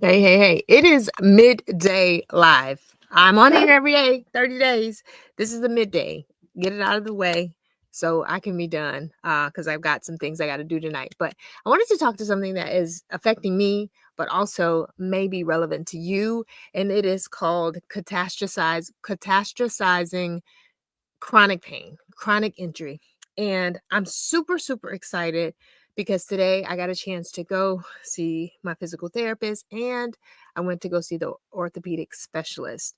Hey, hey, hey. It is midday live. I'm on here every day, 30 days. This is the midday. Get it out of the way so I can be done because I've got some things I got to do tonight. But I wanted to talk to something that is affecting me, but also may be relevant to you. And it is called catastrophizing chronic pain, chronic injury. And I'm super, super excited because today I got a chance to go see my physical therapist and I went to go see the orthopedic specialist.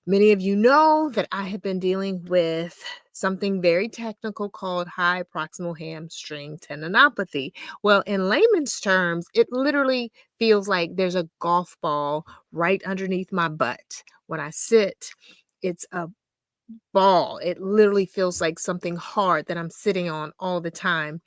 Many of you know that I have been dealing with something very technical called high proximal hamstring tendinopathy. Well, in layman's terms, it literally feels like there's a golf ball right underneath my butt. When I sit, it's a ball. It literally feels like something hard that I'm sitting on all the time.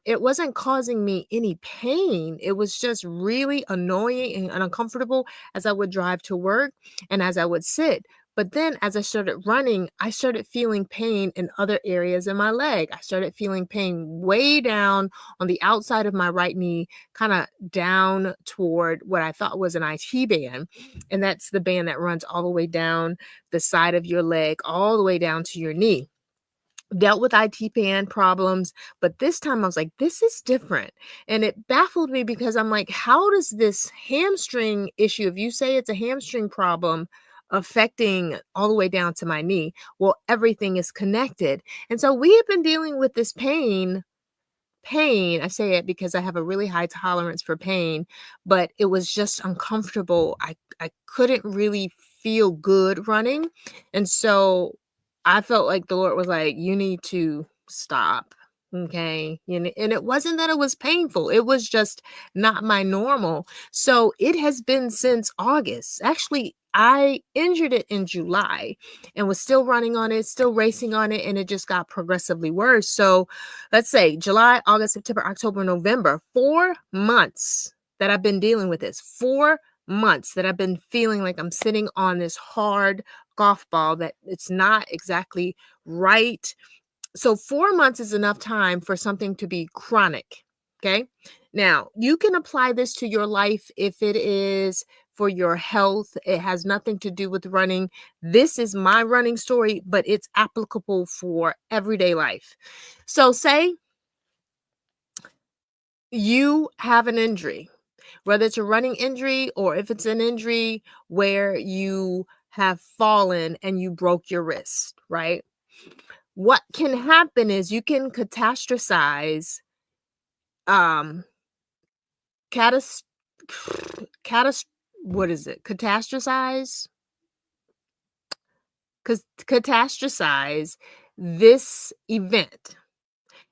It wasn't causing me any pain. It was just really annoying and uncomfortable as I would drive to work and as I would sit. But then as I started running, I started feeling pain in other areas in my leg. I started feeling pain way down on the outside of my right knee, kind of down toward what I thought was an IT band. And that's the band that runs all the way down the side of your leg all the way down to your knee. Dealt with IT band problems, but this time I was like, this is different. And it baffled me because I'm like, how does this hamstring issue, if you say it's a hamstring problem, affecting all the way down to my knee? Well, everything is connected. And so we have been dealing with this pain. I say it because I have a really high tolerance for pain, but it was just uncomfortable. I couldn't really feel good running. And so I felt like the Lord was like, you need to stop. Okay. And it wasn't that it was painful. It was just not my normal. So it has been since August. Actually, I injured it in July and was still running on it, still racing on it, and it just got progressively worse. So let's say July, August, September, October, November, 4 months that I've been dealing with this, 4 months that I've been feeling like I'm sitting on this hard golf ball that it's not exactly right. So 4 months is enough time for something to be chronic. Okay. Now you can apply this to your life if it is for your health. It has nothing to do with running. This is my running story, but it's applicable for everyday life. So say you have an injury, whether it's a running injury or if it's an injury where you have fallen and you broke your wrist, right? What can happen is you can catastrophize, um, catas, catas, what is it? Catastrophize, because catastrophize this event.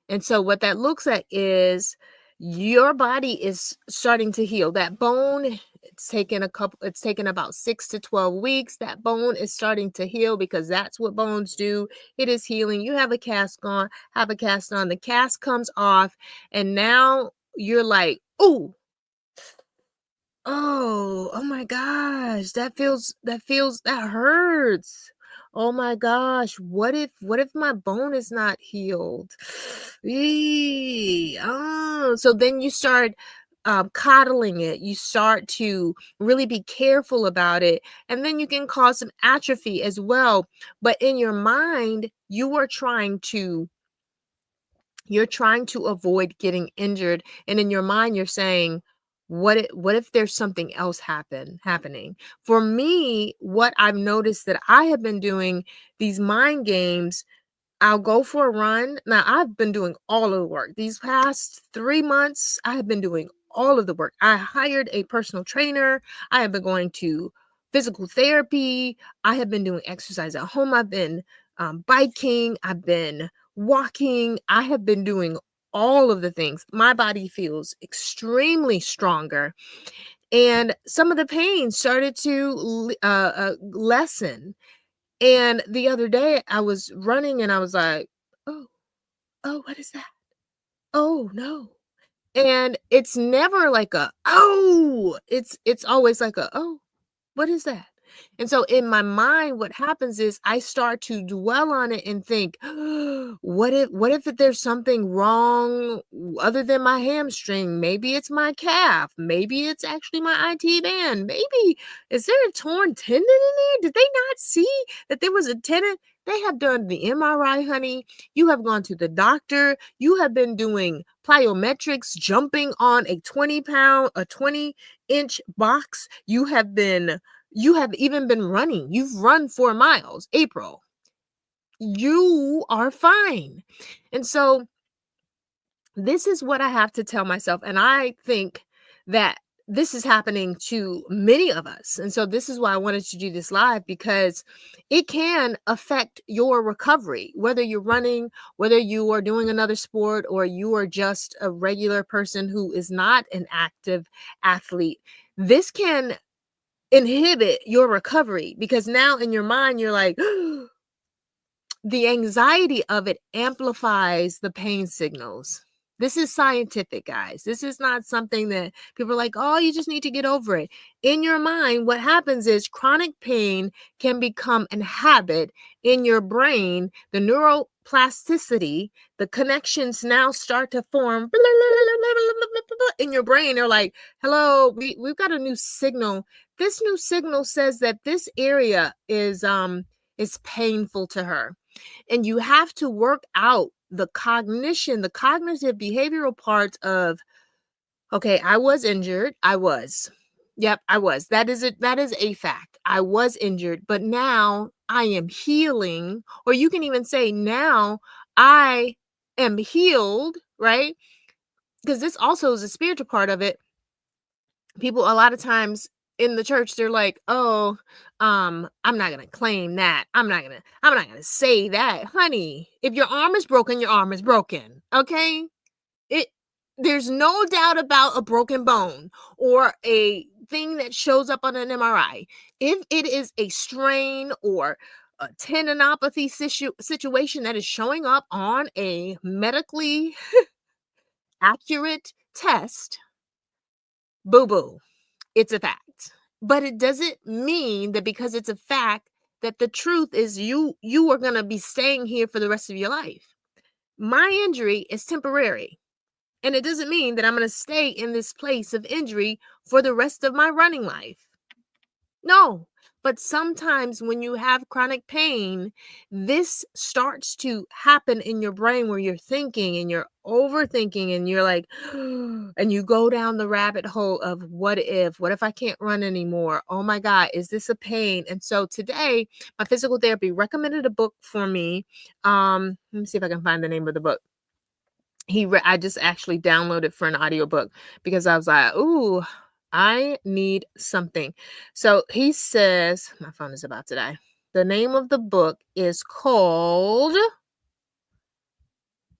And so what that looks at is your body is starting to heal. That bone, it's taken about 6 to 12 weeks. That bone is starting to heal because that's what bones do. It is healing. You have a cast on, the cast comes off, and now you're like, oh my gosh, that hurts. Oh my gosh, what if my bone is not healed? So then you start coddling it. You start to really be careful about it, and then you can cause some atrophy as well. But in your mind, you're trying to avoid getting injured, and in your mind you're saying, what if there's something else happening? For me, what I've noticed that I have been doing, these mind games, I'll go for a run. Now, I've been doing all of the work these past 3 months. I have been doing all of the work. I hired a personal trainer. I have been going to physical therapy. I have been doing exercise at home. I've been biking. I've been walking. I have been doing all of the things. My body feels extremely stronger. And some of the pain started to lessen. And the other day I was running and I was like, "Oh, oh, what is that? Oh, no." And it's never like a, "Oh," it's always like a, "Oh, what is that?" And so in my mind, what happens is I start to dwell on it and think, what if there's something wrong other than my hamstring? Maybe it's my calf. Maybe it's actually my IT band. Maybe is there a torn tendon in there? Did they not see that there was a tendon? They have done the MRI, honey. You have gone to the doctor. You have been doing plyometrics, jumping on a 20-pound, a 20-inch box. You have even been running. You've run 4 miles, April. You are fine. And so this is what I have to tell myself. And I think that this is happening to many of us. And so this is why I wanted to do this live, because it can affect your recovery, whether you're running, whether you are doing another sport, or you are just a regular person who is not an active athlete. This can inhibit your recovery, because now in your mind you're like, the anxiety of it amplifies the pain signals. This is scientific, guys. This is not something that people are like, oh, you just need to get over it. In your mind, what happens is chronic pain can become a habit in your brain. The neuroplasticity, the connections now start to form in your brain. They're like, hello, we've got a new signal. This new signal says that this area is painful to her. And you have to work out the cognition, the cognitive behavioral parts of, okay, I was injured. I was. Yep, I was. That is a fact. I was injured, but now I am healing. Or you can even say, now I am healed, right? Because this also is a spiritual part of it. People a lot of times in the church, they're like, oh, I'm not gonna claim that. I'm not gonna say that. Honey, if your arm is broken, your arm is broken. Okay. it there's no doubt about a broken bone or a thing that shows up on an MRI. If it is a strain or a tendinopathy situation that is showing up on a medically accurate test, boo boo. It's a fact. But it doesn't mean that because it's a fact that the truth is you are going to be staying here for the rest of your life. My injury is temporary, and it doesn't mean that I'm going to stay in this place of injury for the rest of my running life. No. But sometimes when you have chronic pain, this starts to happen in your brain where you're thinking and you're overthinking and you're like, and you go down the rabbit hole of what if I can't run anymore? Oh my God, is this a pain? And so today, my physical therapy recommended a book for me. Let me see if I can find the name of the book. I just actually downloaded for an audiobook because I was like, ooh, I need something. So he says, my phone is about to die. The name of the book is called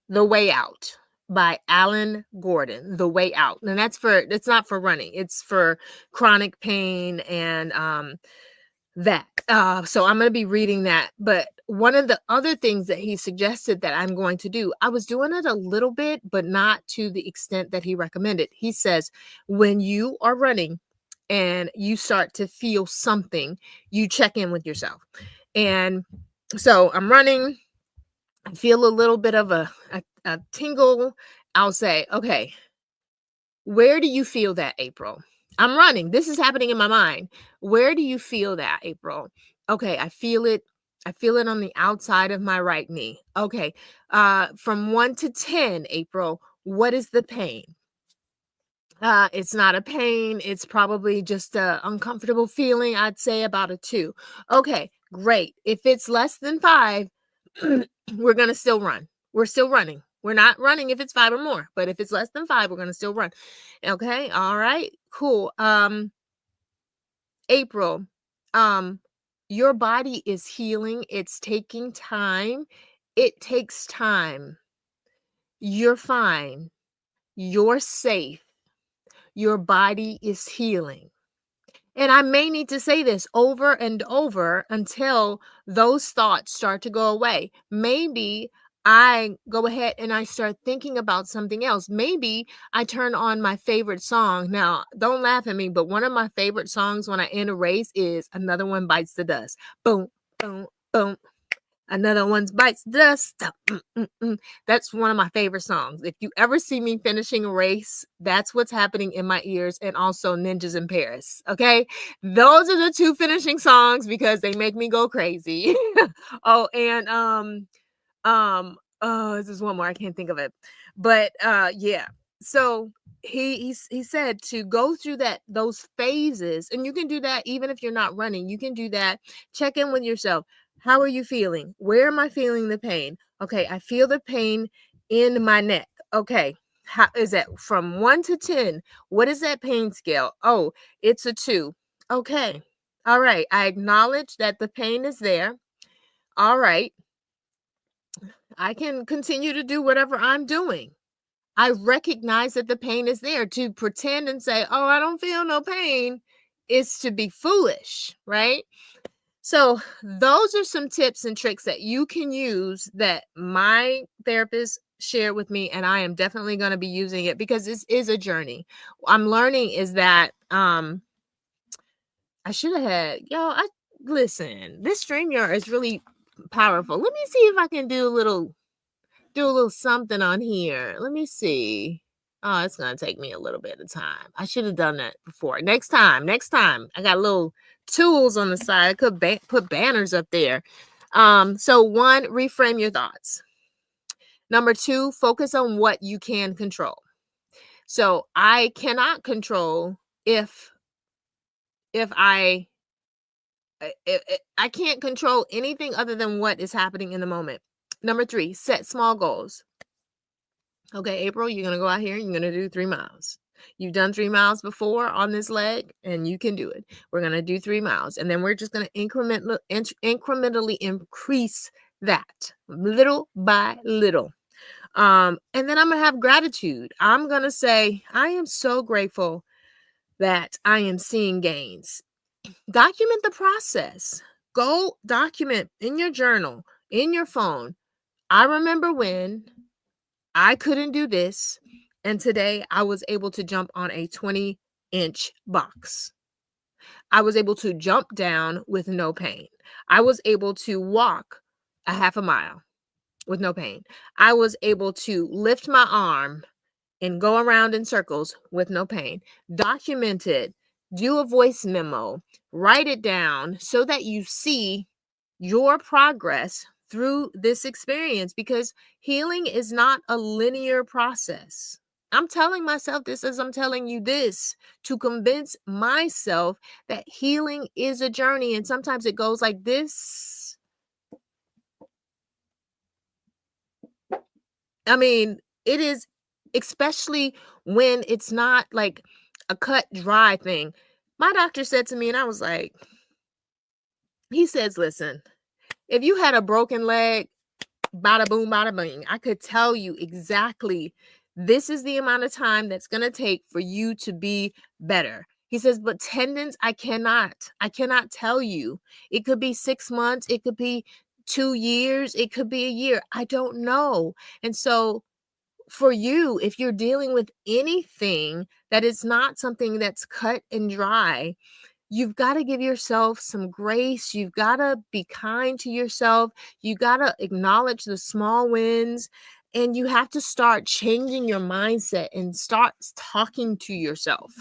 The Way Out by Alan Gordon. The Way Out. And it's not for running. It's for chronic pain and that. So I'm going to be reading that. But one of the other things that he suggested that I'm going to do, I was doing it a little bit, but not to the extent that he recommended. He says, when you are running and you start to feel something, you check in with yourself. And so I'm running, I feel a little bit of a tingle. I'll say, okay, where do you feel that, April? I'm running. This is happening in my mind. Where do you feel that, April? Okay, I feel it. I feel it on the outside of my right knee. Okay. From 1 to 10, April, what is the pain? It's not a pain. It's probably just a uncomfortable feeling. I'd say about a 2. Okay, great. If it's less than 5, we're going to still run. We're still running. We're not running if it's 5 or more, but if it's less than 5, we're going to still run. Okay. All right, cool. April, your body is healing. It's taking time. It takes time. You're fine. You're safe. Your body is healing. And I may need to say this over and over until those thoughts start to go away. Maybe I go ahead and I start thinking about something else. Maybe I turn on my favorite song. Now, don't laugh at me, but one of my favorite songs when I end a race is Another One Bites the Dust. Boom, boom, boom. Another one's bites the dust. That's one of my favorite songs. If you ever see me finishing a race, that's what's happening in my ears, and also Ninjas in Paris. Okay. Those are the two finishing songs because they make me go crazy. Oh, and this is one more. I can't think of it. But yeah. So he said to go through those phases, and you can do that even if you're not running. You can do that. Check in with yourself. How are you feeling? Where am I feeling the pain? Okay, I feel the pain in my neck. Okay. How is that from 1 to 10? What is that pain scale? Oh, it's a 2. Okay. All right. I acknowledge that the pain is there. All right. I can continue to do whatever I'm doing. I recognize that the pain is there. To pretend and say, oh, I don't feel no pain is to be foolish, right? So, those are some tips and tricks that you can use that my therapist shared with me, and I am definitely going to be using it because this is a journey. I'm learning is that I should have had y'all. I listen. This StreamYard is really powerful. Let me see if I can do a little something on here. Let me see. Oh, it's gonna take me a little bit of time. I should have done that before. Next time. I got little tools on the side. I could put banners up there. So 1, reframe your thoughts. Number 2, focus on what you can control. So I cannot control if I can't control anything other than what is happening in the moment. Number 3, set small goals. Okay, April, you're going to go out here and you're going to do 3 miles. You've done 3 miles before on this leg and you can do it. We're going to do 3 miles and then we're just going to incrementally increase that little by little. And then I'm going to have gratitude. I'm going to say, I am so grateful that I am seeing gains. Document the process. Go document in your journal, in your phone. I remember when I couldn't do this, and today I was able to jump on a 20-inch box. I was able to jump down with no pain. I was able to walk a half a mile with no pain. I was able to lift my arm and go around in circles with no pain. Document it, do a voice memo, write it down so that you see your progress through this experience because healing is not a linear process. I'm telling myself this as I'm telling you this to convince myself that healing is a journey. And sometimes it goes like this. I mean, it is, especially when it's not like a cut dry thing. My doctor said to me, and I was like, he says, listen, if you had a broken leg, bada boom, bada bing, I could tell you exactly this is the amount of time that's going to take for you to be better. He says, but tendons, I cannot tell you. It could be 6 months. It could be 2 years. It could be a year. I don't know. And so for you, if you're dealing with anything that is not something that's cut and dry, you've got to give yourself some grace. You've got to be kind to yourself. You got to acknowledge the small wins, and you have to start changing your mindset and start talking to yourself.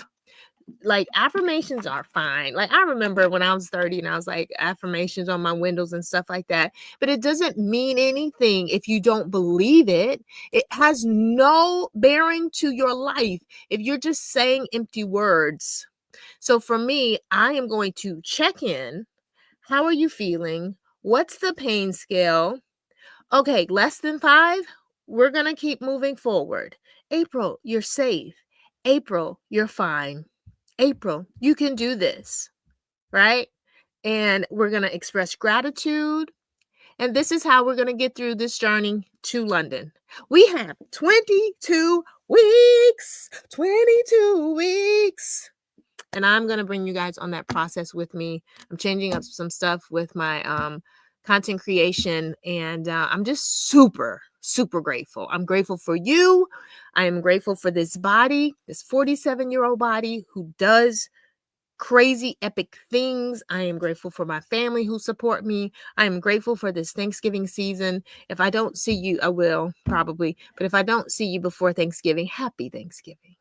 Like, affirmations are fine. Like, I remember when I was 30 and I was like, affirmations on my windows and stuff like that. But it doesn't mean anything if you don't believe it. It has no bearing to your life if you're just saying empty words. So for me, I am going to check in. How are you feeling? What's the pain scale? Okay, less than 5. We're going to keep moving forward. April, you're safe. April, you're fine. April, you can do this, right? And we're going to express gratitude. And this is how we're going to get through this journey to London. We have 22 weeks. 22 weeks. And I'm going to bring you guys on that process with me. I'm changing up some stuff with my content creation. And I'm just super, super grateful. I'm grateful for you. I am grateful for this body, this 47-year-old body who does crazy epic things. I am grateful for my family who support me. I am grateful for this Thanksgiving season. If I don't see you, I will probably, but if I don't see you before Thanksgiving, happy Thanksgiving.